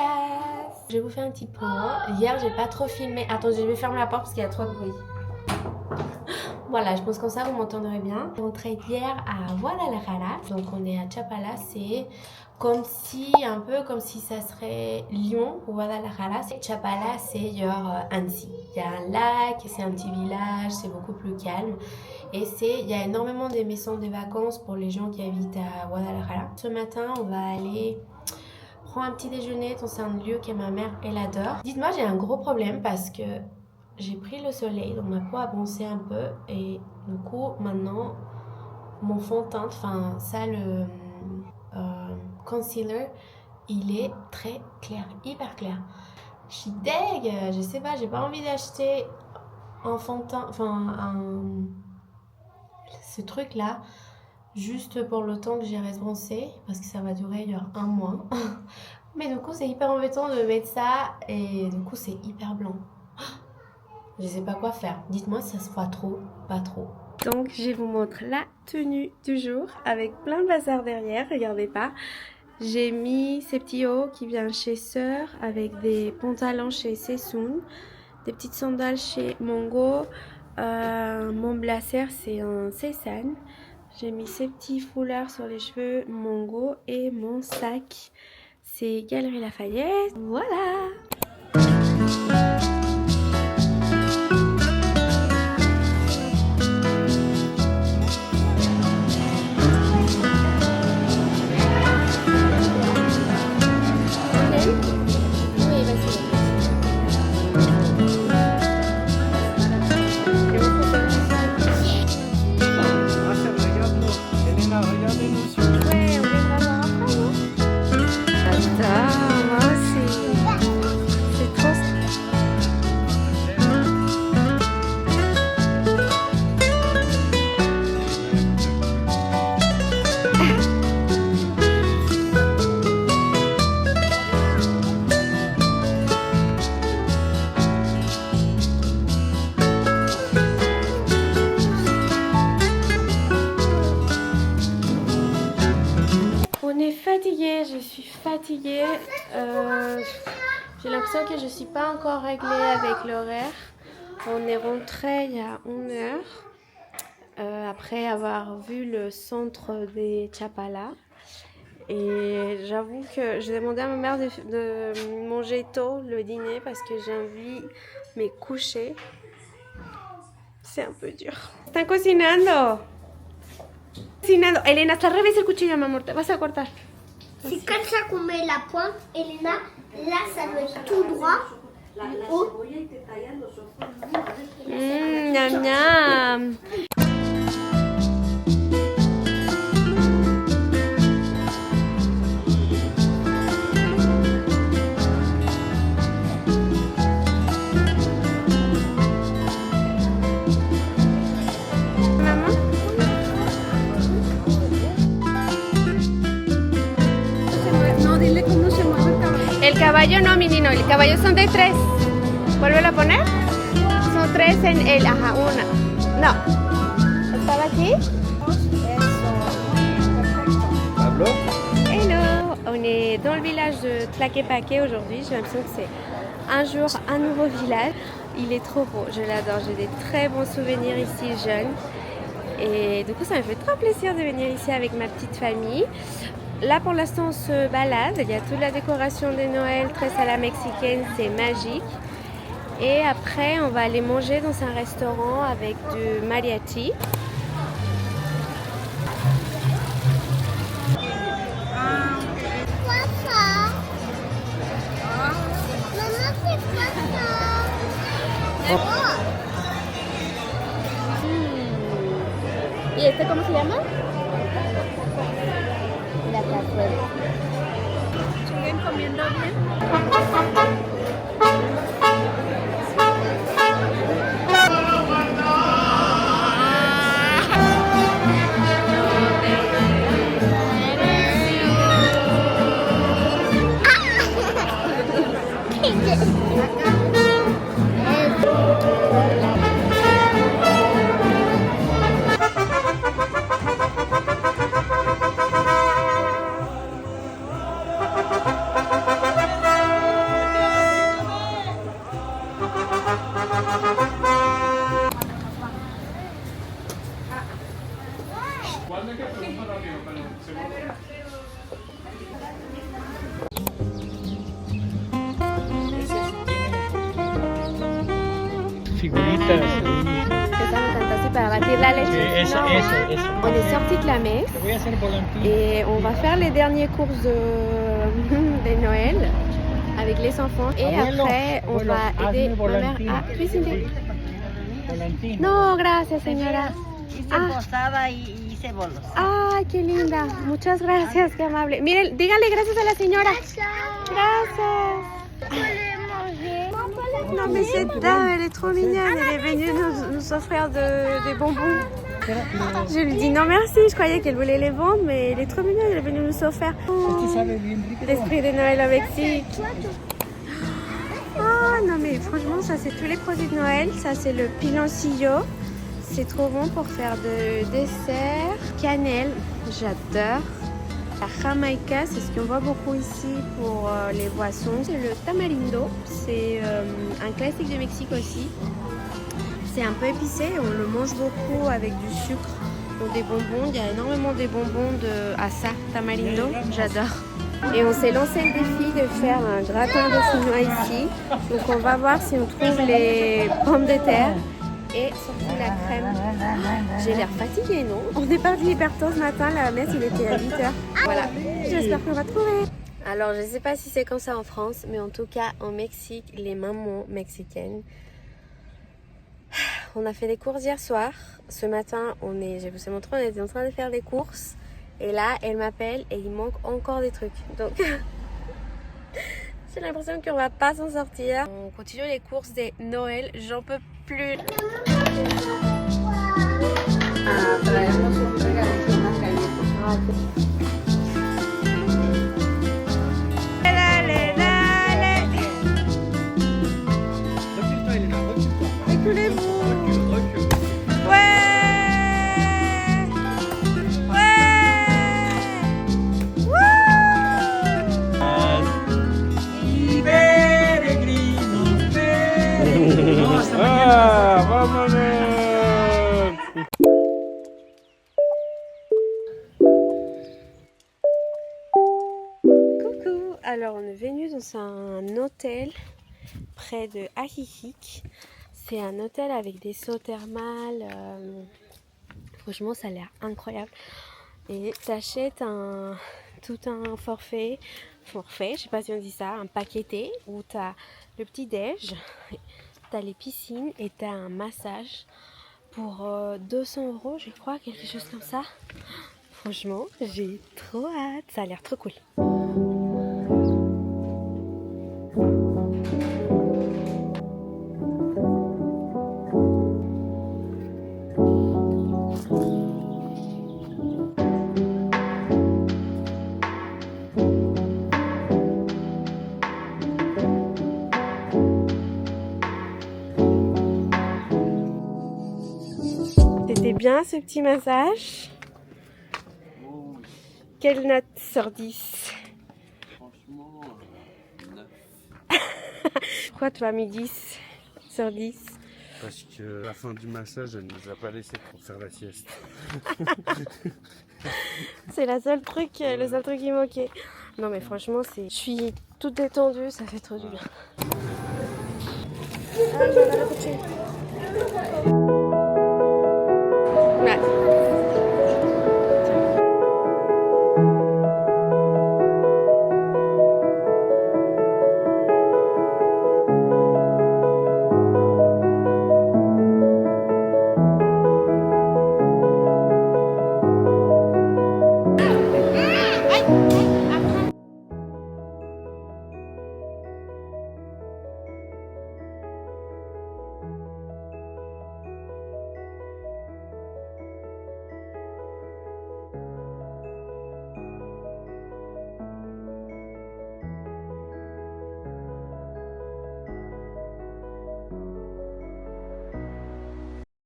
Gracias. Je vais vous faire un petit point. Hier, j'ai pas trop filmé. Attends, je vais fermer la porte parce qu'il y a trop de bruit. Voilà, je pense comme ça vous m'entendrez bien. On est rentré hier à Guadalajara. Donc on est à Chapala. C'est comme si, un peu comme si ça serait Lyon ou Guadalajara. Chapala, c'est genre Annecy. Il y a un lac, c'est un petit village, c'est beaucoup plus calme. Et il y a énormément de maisons de vacances pour les gens qui habitent à Guadalajara. Ce matin, on va aller prendre un petit déjeuner dans un lieu que ma mère, elle adore. Dites-moi, j'ai un gros problème parce que j'ai pris le soleil, donc ma peau a bronzé un peu. Et du coup, maintenant, mon fond de teint, enfin ça, le concealer, il est très clair, hyper clair. Je suis deg, je sais pas, j'ai pas envie d'acheter un fond de teint, enfin ce truc là juste pour le temps que j'ai bronzer parce que ça va durer genre un mois. Mais du coup c'est hyper embêtant de mettre ça et du coup c'est hyper blanc. Je sais pas quoi faire, dites-moi si ça se voit trop, pas trop. Donc je vous montre la tenue du jour avec plein de bazar derrière, regardez pas. J'ai mis ces petits hauts qui viennent chez Sœur avec des pantalons chez Sessoun, des petites sandales chez Mongo. Mon blazer c'est un Cézanne. J'ai mis ces petits foulards sur les cheveux Mongo et mon sac c'est Galeries Lafayette. Voilà. Fatiguée, je suis fatiguée. J'ai l'impression que je suis pas encore réglée avec l'horaire. On est rentré il y a 1 heure après avoir vu le centre des Chapala. Et j'avoue que j'ai demandé à ma mère de manger tôt le dîner parce que j'ai envie de me coucher. C'est un peu dur. Están cocinando. Cocinando. Elena, está al revés el cuchillo, mi amor. Te vas a cortar. C'est comme ça qu'on met la pointe. Elena, là, ça doit être tout droit. Haut. Miam, miam. El caballo no, mi niño, el caballo son de 3. ¿Vuélvelo a poner? Son 3 en el, ajá, una. No. ¿Estaba aquí? Pablo? Hello. On est dans le village de Tlaquepaque aujourd'hui. J'ai l'impression que c'est un jour un nouveau village. Il est trop beau, je l'adore. J'ai des très bons souvenirs ici jeunes. Et du coup, ça me fait trop plaisir de venir ici avec ma petite famille. Là pour l'instant on se balade, il y a toute la décoration de Noël, très à la mexicaine, c'est magique. Et après on va aller manger dans un restaurant avec du mariachi. Quoi ça? Maman, c'est quoi ça? ¿Y este cómo se llama? La cazuela. ¿Siguen comiendo bien? ceritas. Que ça me tente así para batir la leche. Sí, eso, ¿no? eso. On est sorti de la messe Te voy a hacer volantín. et on va faire les dernières courses de Noël avec les enfants. Et Abuelo, après, on abuelo, va aider hazme ma mère volantín. à cuisiner. Volantín. No, gracias, señora. Hice Ah. posada y hice bolos. Ay, qué linda. Muchas gracias, qué amable. Miren, díganle gracias a la señora. Gracias. Non mais cette dame, elle est trop mignonne. Elle est venue nous offrir des bonbons. Je lui dis non merci, je croyais qu'elle voulait les vendre, mais elle est trop mignonne, elle est venue nous offrir. Esto sabe bien rico. L'esprit de Noël au Mexique. Oh non mais franchement, ça c'est tous les produits de Noël. Ça c'est le piloncillo. C'est trop bon pour faire de dessert. Cannelle, j'adore. La Jamaica, c'est ce qu'on voit beaucoup ici pour les boissons. C'est le tamarindo, c'est un classique du Mexique aussi. C'est un peu épicé, on le mange beaucoup avec du sucre ou des bonbons. Il y a énormément des bonbons de asa, tamarindo, j'adore. Et on s'est lancé le défi de faire un gratin dauphinois ici. Donc on va voir si on trouve les pommes de terre et surtout la crème. J'ai l'air fatiguée, non? On est parti hyper tôt ce matin, la messe il était à 8h. Voilà, j'espère qu'on va trouver. Alors je sais pas si c'est comme ça en France, mais en tout cas au Mexique, les mamans mexicaines. On a fait des courses hier soir. Ce matin, je vous ai montré, on était en train de faire des courses. Et là, elle m'appelle et il manque encore des trucs. Donc, j'ai l'impression qu'on va pas s'en sortir. On continue les courses de Noël. J'en peux plus. Traemos un regalito, unas galletas. Dale, dale. Écoulez-vous. Ouais. ¡Ah, vámonos! Coucou. Alors, on est venu dans un hôtel près de Ajijic. C'est un hôtel avec des sauts thermales. Franchement, ça a l'air incroyable. Et t'achètes tout un forfait, je sais pas si on dit ça, un paqueté où t'as le petit déj, t'as les piscines et t'as un massage pour 200 €, je crois, quelque chose comme ça. Franchement, j'ai trop hâte, ça a l'air trop cool. C'était bien ce petit massage. Quelle note sur 10? Franchement, 9. Pourquoi tu as mis 10 sur 10? Parce que à la fin du massage, elle nous a pas laissé pour faire la sieste. C'est le seul truc qui manquait. Non mais franchement, je suis toute détendue, ça fait trop du bien. Ouais.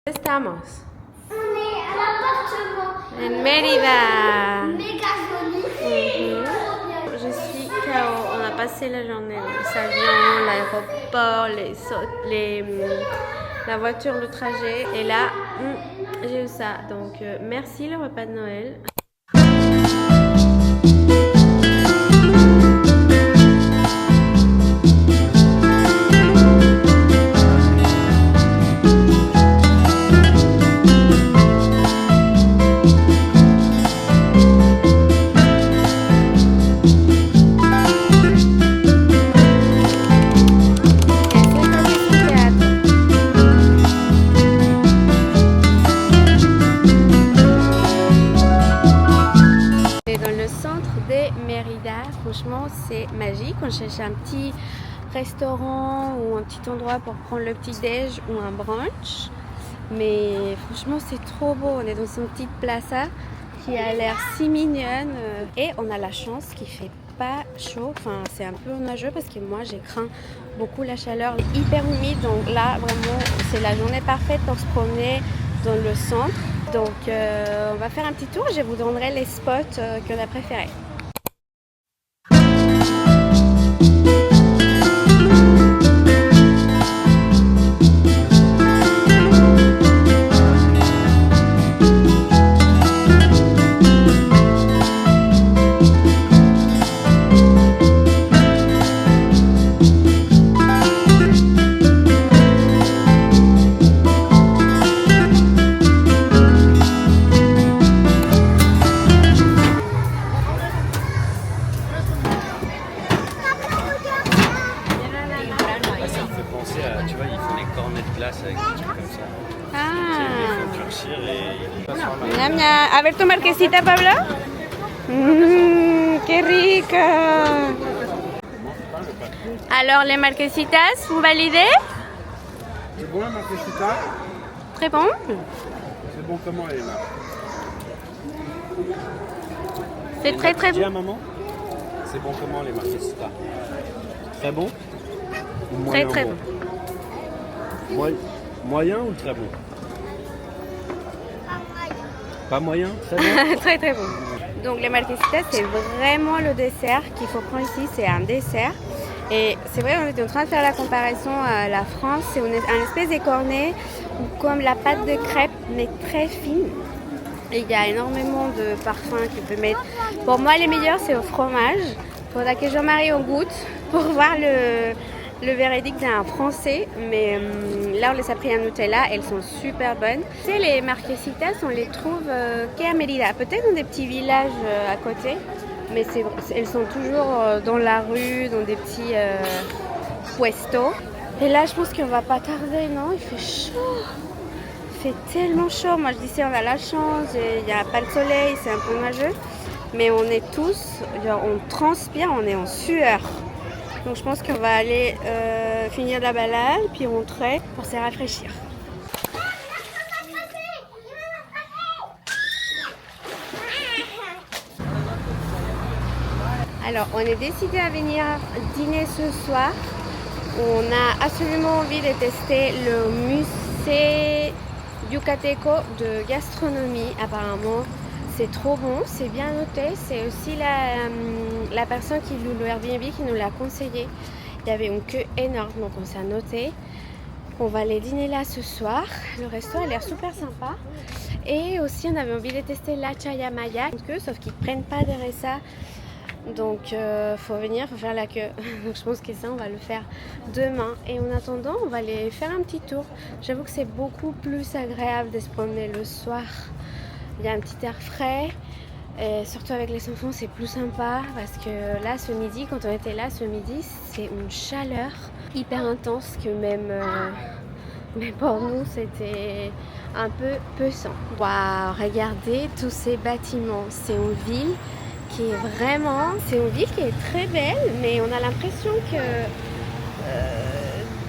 Estamos On est à l'appartement. en Mérida. Méga joli. Je suis KO. On a passé la journée dans les avions, l'aéroport, la voiture, le trajet. Et là, j'ai eu ça. Donc, merci le repas de Noël. un petit restaurant ou un petit endroit pour prendre le petit déj ou un brunch. Mais franchement c'est trop beau, on est dans une petite plaza qui a l'air si mignonne et on a la chance qu'il fait pas chaud, enfin c'est un peu nuageux parce que moi j'ai craint beaucoup la chaleur, hyper humide, donc là vraiment c'est la journée parfaite pour se promener dans le centre. Donc on va faire un petit tour, je vous donnerai les spots qu'on a préférés. Ça me fait penser à, tu vois, ils font des cornets de glace avec des trucs comme ça. Ah. Ils font durcir et... Miam, miam. A ver tu marquesita, Pablo. Qué rica. Alors les marquesitas, vous validez? C'est bon la marquesita? Très bon. C'est bon comment elle est là? C'est très très Dis à bon. maman, c'est bon comment les marquesitas? Très bon? Ou Très moyen très bon. Moyen ou très bon? Pas moyen? Très bon? Très très bon. Donc les marquesitas c'est vraiment le dessert qu'il faut prendre ici, c'est un dessert. Et c'est vrai, on est en train de faire la comparaison à la France, c'est un espèce d'écorné comme la pâte de crêpe mais très fine. Et il y a énormément de parfums qu'il peut mettre. Pour moi les meilleurs c'est au fromage. Il faudra que Jean-Marie en goûte pour voir le verdict d'un français, mais là on les a pris à Nutella, elles sont super bonnes. Tu sais, les marquesitas on les trouve qu'à Mérida, peut-être dans des petits villages à côté, mais elles sont toujours dans la rue, dans des petits puestos. Et là je pense qu'on va pas tarder, non? Il fait chaud, il fait tellement chaud. Moi je dis on a la chance, il n'y a pas le soleil, c'est un peu nuageux, mais on est tous, on transpire, on est en sueur. Donc je pense qu'on va aller finir la balade puis rentrer pour se rafraîchir. Alors on est décidé à venir dîner ce soir. On a absolument envie de tester le musée yucateco de gastronomie. Apparemment c'est trop bon, c'est bien noté. C'est aussi la personne qui loue le Airbnb qui nous l'a conseillé. Il y avait une queue énorme, donc on s'est noté. On va aller dîner là ce soir. Le resto a l'air super sympa. Et aussi on avait envie de tester la chayamaya, sauf qu'ils ne prennent pas de resa. Donc faut venir, faut faire la queue. Donc je pense que ça on va le faire demain. Et en attendant on va aller faire un petit tour. J'avoue que c'est beaucoup plus agréable de se promener le soir. Il y a un petit air frais, et surtout avec les enfants c'est plus sympa parce que là ce midi, quand on était là ce midi, c'est une chaleur hyper intense que même pour nous c'était un peu pesant. Waouh, regardez tous ces bâtiments, c'est une ville qui est vraiment, c'est une ville qui est très belle, mais on a l'impression que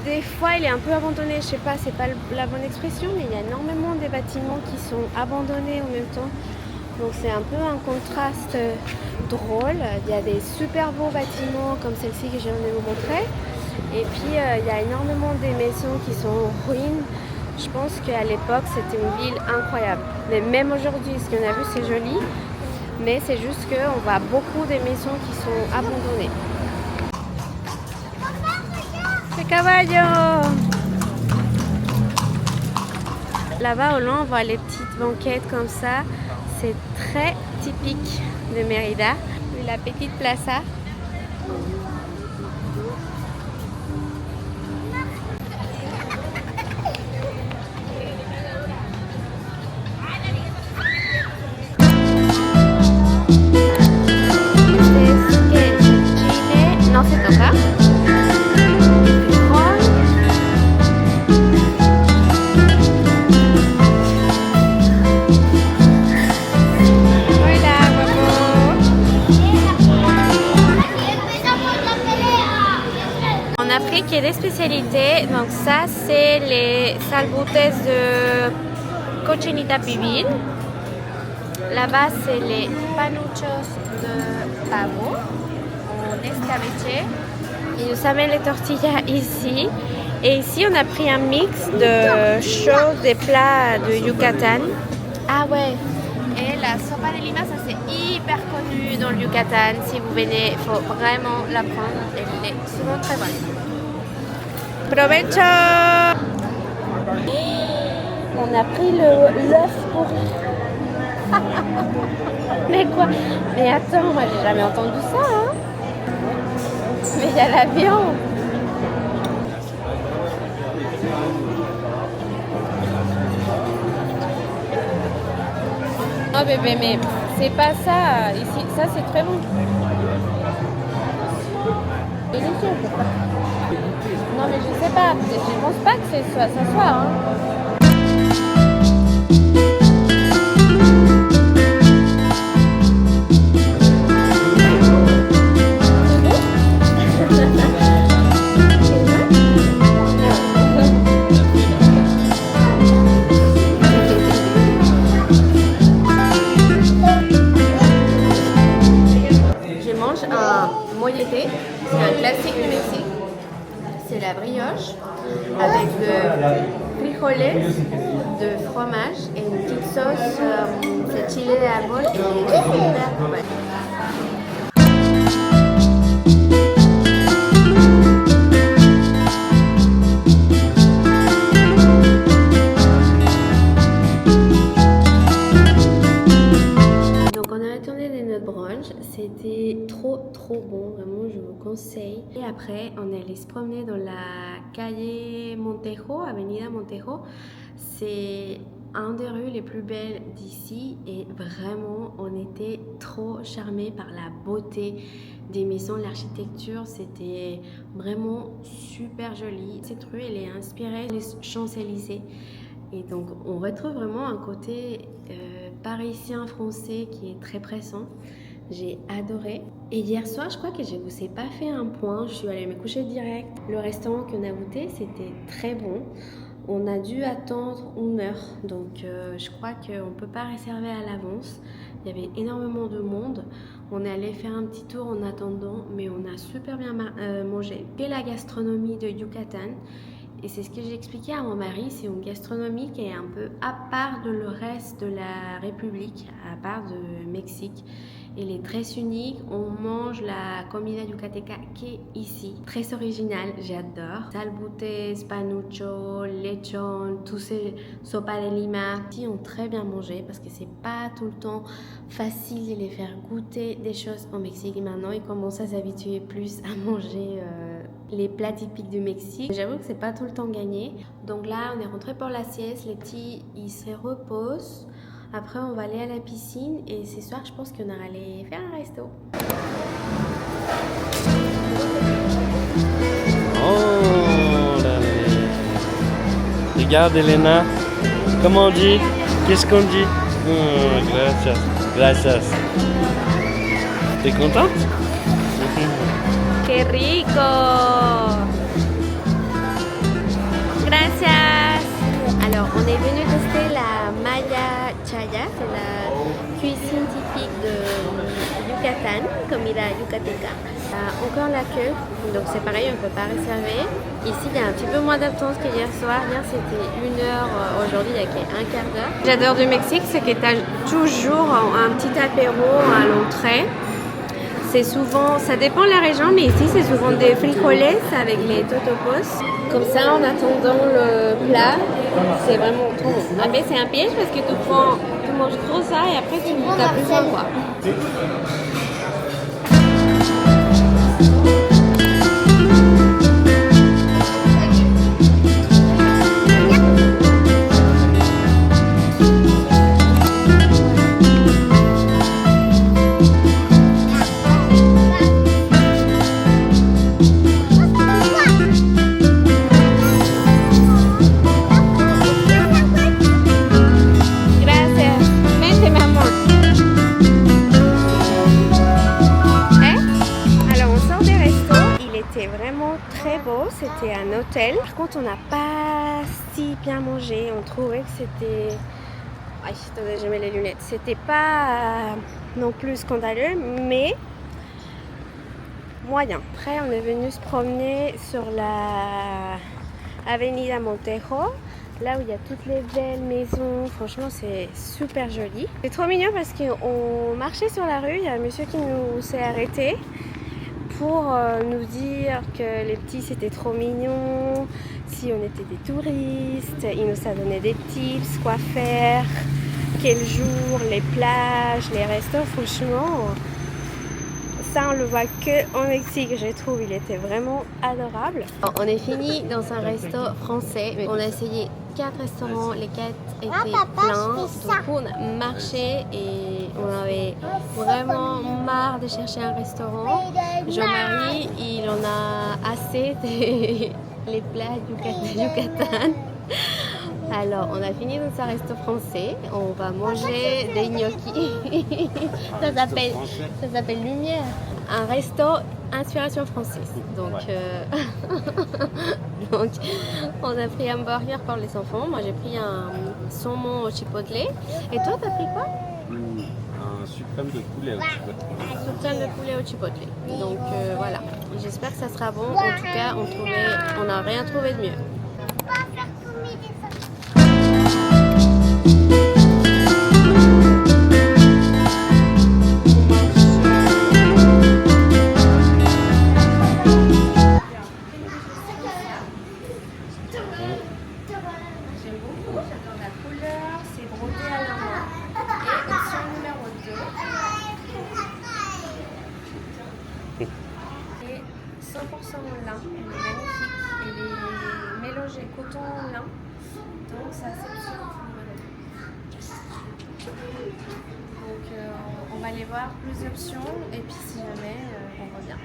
des fois elle est un peu abandonnée, je sais pas, c'est pas la bonne expression, mais il y a énormément de bâtiments qui sont abandonnés en même temps. Donc c'est un peu un contraste drôle. Il y a des super beaux bâtiments comme celle-ci que je viens de vous montrer. Et puis il y a énormément de maisons qui sont en ruine. Je pense qu'à l'époque c'était une ville incroyable. Mais même aujourd'hui, ce qu'on a vu c'est joli. Mais c'est juste qu'on voit beaucoup de maisons qui sont abandonnées. Caballo. Là-bas au loin on voit les petites banquettes comme ça, c'est très typique de Mérida. La petite plaza. No se toca. Hola, guapo. En Afrique, il y a des spécialités. Donc ça, c'est les salbutes de cochinita pibil. Là-bas, c'est les panuchos de pavo en escabeche. Ils nous amènent les tortillas ici. Et ici, on a pris un mix de choses, des plats de Yucatan. Ah ouais. Et la sopa de lima, ça c'est hyper connu dans le Yucatan. Si vous venez, il faut vraiment la prendre. Elle est souvent très bonne. Provecho! On a pris l'œuf pourri. Mais quoi? Mais attends, moi j'ai jamais entendu ça. Hein? Mais il y a la viande. Oh bébé, mais c'est pas ça. Ici, ça c'est très bon. Délicieux. Non mais je sais pas. Je pense pas que ça soit. Hein. C'est un classique du Mexique. C'est la brioche avec de frijoles, de fromage et une petite sauce, c'est chili de árbol et super bonne. C'était trop bon, vraiment je vous conseille. Et après on est allé se promener dans la calle Montejo, Avenida Montejo. C'est un des rues les plus belles d'ici et vraiment on était trop charmés par la beauté des maisons, l'architecture, c'était vraiment super joli. Cette rue elle est inspirée des Champs-Élysées. Et donc on retrouve vraiment un côté parisien français qui est très pressant. J'ai adoré. Et hier soir, je crois que je ne vous ai pas fait un point. Je suis allée me coucher direct. Le restaurant qu'on a goûté, c'était très bon. On a dû attendre 1 heure. Donc, je crois qu'on ne peut pas réserver à l'avance. Il y avait énormément de monde. On est allé faire un petit tour en attendant. Mais on a super bien mangé. Et la gastronomie de Yucatan. Et c'est ce que j'ai expliqué à mon mari. C'est une gastronomie qui est un peu à part de le reste de la République. À part de Mexique. Elle est très unique, on mange la comida yucateca qui est ici, très originale, j'adore. Salbutes, panucho, lechon, tous ces sopas de lima. Ici ont très bien mangé parce que c'est pas tout le temps facile de les faire goûter des choses au Mexique. Et maintenant ils commencent à s'habituer plus à manger les plats typiques du Mexique. J'avoue que c'est pas tout le temps gagné. Donc là on est rentré pour la sieste, les petits ils se reposent. Après, on va aller à la piscine et ce soir, je pense qu'on va aller faire un resto. Oh là là. Regarde Elena. Comment on dit? Qu'est-ce qu'on dit? Gracias. Gracias. T'es contente? ¡Qué rico! Gracias. Alors, on est venu tester la maya chaya, c'est la cuisine typique de Yucatan, comida yucateca. Encore la queue, donc c'est pareil, on ne peut pas réserver. Ici, il y a un petit peu moins d'attente que hier soir. Hier, c'était 1 heure, aujourd'hui, il n'y a qu'un quart d'heure. J'adore du Mexique, c'est que tu as toujours un petit apéro à l'entrée. C'est souvent, ça dépend de la région, mais ici c'est souvent des frijoles avec les totopos. Comme ça, en attendant le plat, c'est vraiment trop bon. Après, c'est un piège parce que tu manges trop ça et après tu n'as plus faim, quoi. beau, c'était un hôtel. Par contre, on n'a pas si bien mangé. On trouvait que c'était... Aïe, attendez, je mets les lunettes. C'était pas non plus scandaleux, mais moyen. Après, on est venu se promener sur la Avenida Montejo, là où il y a toutes les belles maisons. Franchement, c'est super joli. C'est trop mignon parce qu'on marchait sur la rue. Il y a un monsieur qui nous s'est arrêté pour nous dire que les petits c'était trop mignon, si on était des touristes. Il nous a donné des tips, quoi faire, quel jour, les plages, les restos. Franchement, ça on le voit que au Mexique, je trouve. Il était vraiment adorable. On est fini dans un resto français, mais on a essayé 4 restaurants, les 4 étaient pleins. Du coup, on a marché et on avait vraiment marre de chercher un restaurant. Jean-Marie, il en a assez des les plats Yucatan. Alors, on a fini dans un resto français. On va manger des gnocchis. Ça s'appelle Lumière. Un resto inspiration française. Donc, on a pris un burger pour les enfants. Moi, j'ai pris un saumon au chipotle. Et toi, t'as pris quoi? Un suprême de poulet au chipotle. Suprême de poulet au chipotle. Donc, voilà. J'espère que ça sera bon. En tout cas, on n'a rien trouvé de mieux. Coton-lin, donc c'est assez sûr. Donc on va aller voir plus d'options et puis si jamais on revient.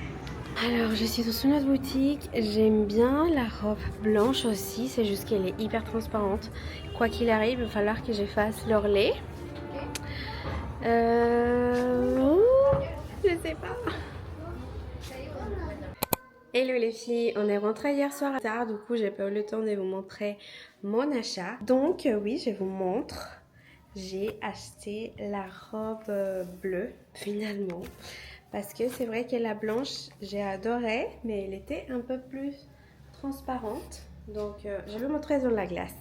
Alors je suis dans une autre boutique, j'aime bien la robe blanche aussi, c'est juste qu'elle est hyper transparente. Quoi qu'il arrive, il va falloir que j'efface l'ourlet. Je sais pas. Hello les filles, on est rentré hier soir tard, du coup j'ai pas eu le temps de vous montrer mon achat. Donc oui, je vous montre, j'ai acheté la robe bleue finalement. Parce que c'est vrai que la blanche, j'ai adoré, mais elle était un peu plus transparente. Donc je vais vous montrer dans la glace.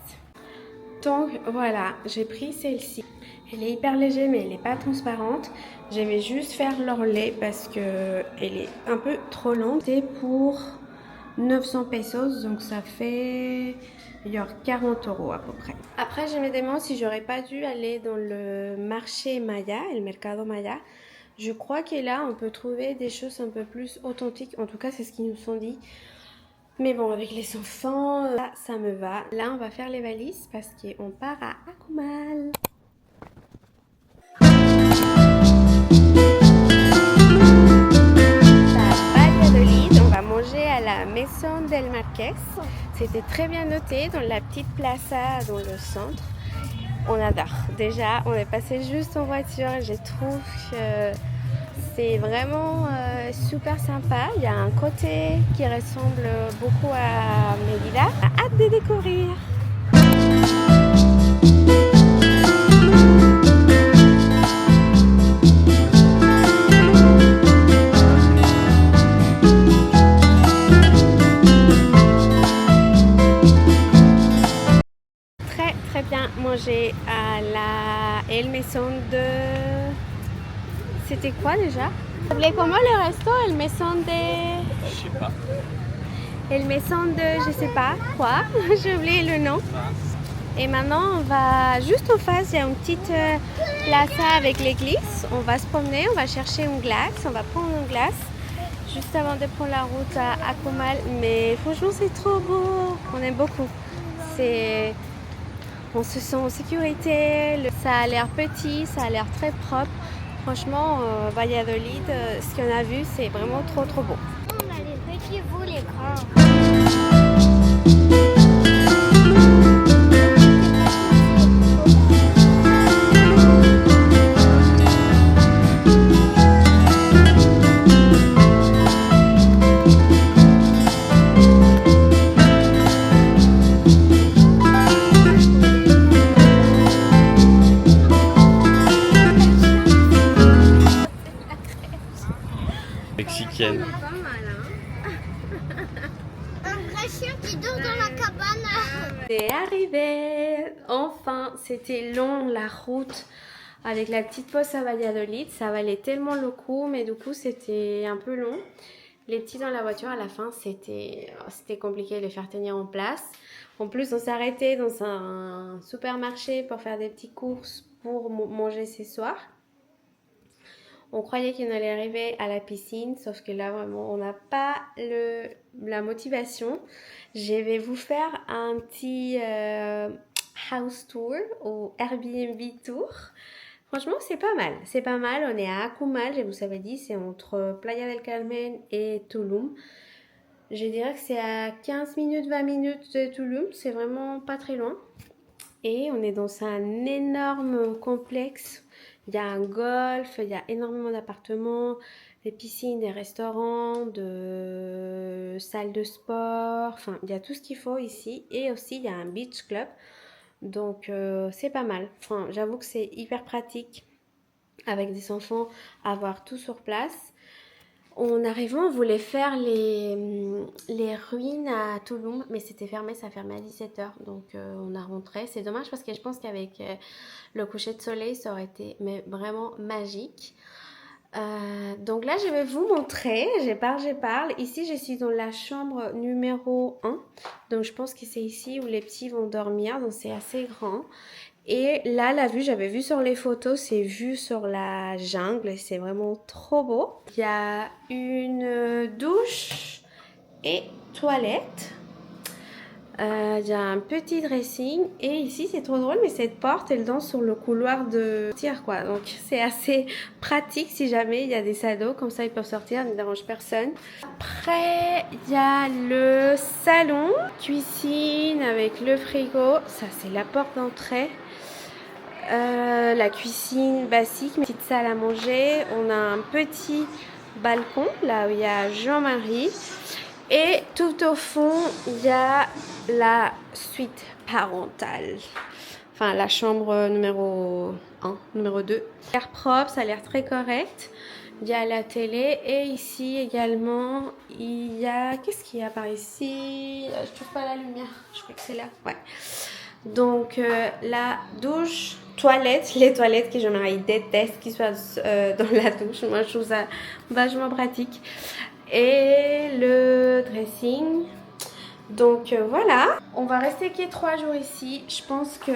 Donc voilà, j'ai pris celle-ci. Elle est hyper légère mais elle n'est pas transparente. Je vais juste faire l'ourlet parce que elle est un peu trop longue. C'est pour 900 pesos, donc ça fait 40 € à peu près. Après je me demande si j'aurais pas dû aller dans le marché Maya, le Mercado Maya. Je crois que là on peut trouver des choses un peu plus authentiques. En tout cas c'est ce qu'ils nous sont dit. Mais bon, avec les enfants, là, ça me va. Là, on va faire les valises parce qu'on part à Akumal. À Valladolid, on va manger à la Maison del Marqués. C'était très bien noté dans la petite plaza dans le centre. On adore. Déjà, on est passé juste en voiture et je trouve que c'est vraiment super sympa. Il y a un côté qui ressemble beaucoup à Mérida. Hâte de découvrir. Très bien mangé à la El Maison de... C'était quoi déjà? Vous appelez comment le resto? El Maison de... Je sais pas. El Maison de... je sais pas quoi. J'ai oublié le nom. Et maintenant on va juste en face, il y a une petite plaza avec l'église. On va se promener, on va chercher une glace. On va prendre une glace juste avant de prendre la route à Akumal. Mais franchement c'est trop beau. On aime beaucoup. On se sent en sécurité. Ça a l'air petit, ça a l'air très propre. Franchement, Valladolid, ce qu'on a vu, c'est vraiment trop beau. On a les petits, vous les grands. un chien qui dort dans la cabane. C'est arrivé. Enfin, c'était long la route avec la petite pause à Valladolid. Ça valait tellement le coup, mais du coup, c'était un peu long. Les petits dans la voiture, à la fin, c'était compliqué de les faire tenir en place. En plus, on s'est arrêté dans un supermarché pour faire des petites courses pour manger ce soir. On croyait qu'on allait arriver à la piscine, sauf que là, vraiment, on n'a pas la motivation. Je vais vous faire un petit house tour ou Airbnb tour. Franchement, c'est pas mal. C'est pas mal. On est à Akumal, je vous avais dit, c'est entre Playa del Carmen et Tulum. Je dirais que c'est à 15 minutes, 20 minutes de Tulum. C'est vraiment pas très loin. Et on est dans un énorme complexe. Il y a un golf, il y a énormément d'appartements, des piscines, des restaurants, de salles de sport. Enfin, il y a tout ce qu'il faut ici. Et aussi, il y a un beach club. Donc, c'est pas mal. Enfin, j'avoue que c'est hyper pratique avec des enfants, avoir tout sur place. En arrivant, on voulait faire les ruines à Tulum, mais c'était fermé, ça fermait à 17h. Donc, on a rentré. C'est dommage parce que je pense qu'avec le coucher de soleil, ça aurait été vraiment magique. Donc là, je vais vous montrer. Je parle. Ici, je suis dans la chambre numéro 1. Donc, je pense que c'est ici où les petits vont dormir. Donc, c'est assez grand. Et là, la vue, j'avais vu sur les photos, c'est vue sur la jungle. C'est vraiment trop beau. Il y a une douche et toilette. Il y a un petit dressing. Et ici, c'est trop drôle, mais cette porte, elle donne sur le couloir de tir, quoi. Donc, c'est assez pratique si jamais il y a des ados. Comme ça, ils peuvent sortir, ne dérange personne. Après, il y a le salon. Cuisine avec le frigo. Ça, c'est la porte d'entrée. La cuisine basique, petite salle à manger. On a un petit balcon, là où il y a Jean-Marie. Et tout au fond, il y a la suite parentale. Enfin, la chambre numéro 1, numéro 2. Ça a l'air propre, ça a l'air très correct. Il y a la télé et ici également, il y a... Qu'est-ce qu'il y a par ici? Je trouve pas la lumière. Je crois que c'est là. Ouais. Donc, la douche, toilette. Les toilettes que Jean-Marie déteste qu'ils soient dans la douche. Moi, je trouve ça vachement pratique. Et le dressing. Donc voilà, on va rester que 3 jours ici. Je pense que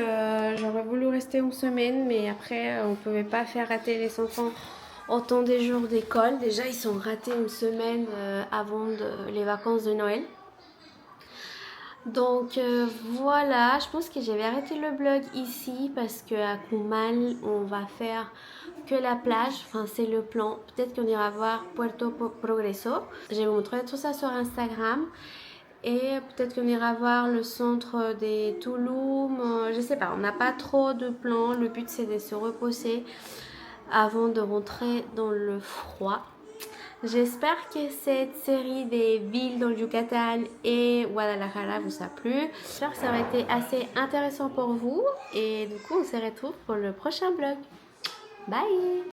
j'aurais voulu rester une semaine, mais après on ne pouvait pas faire rater les enfants autant des jours d'école. Déjà ils sont ratés une semaine avant les vacances de Noël. Donc voilà, je pense que je vais arrêter le vlog ici parce qu'à Akumal on va faire que la plage, enfin c'est le plan. Peut-être qu'on ira voir Puerto Progreso. Je vais vous montrer tout ça sur Instagram. Et peut-être qu'on ira voir le centre des Tulum. Je sais pas, on n'a pas trop de plans. Le but c'est de se reposer avant de rentrer dans le froid. J'espère que cette série des villes dans le Yucatan et Guadalajara vous a plu. J'espère que ça aurait été assez intéressant pour vous. Et du coup, on se retrouve pour le prochain vlog. Bye!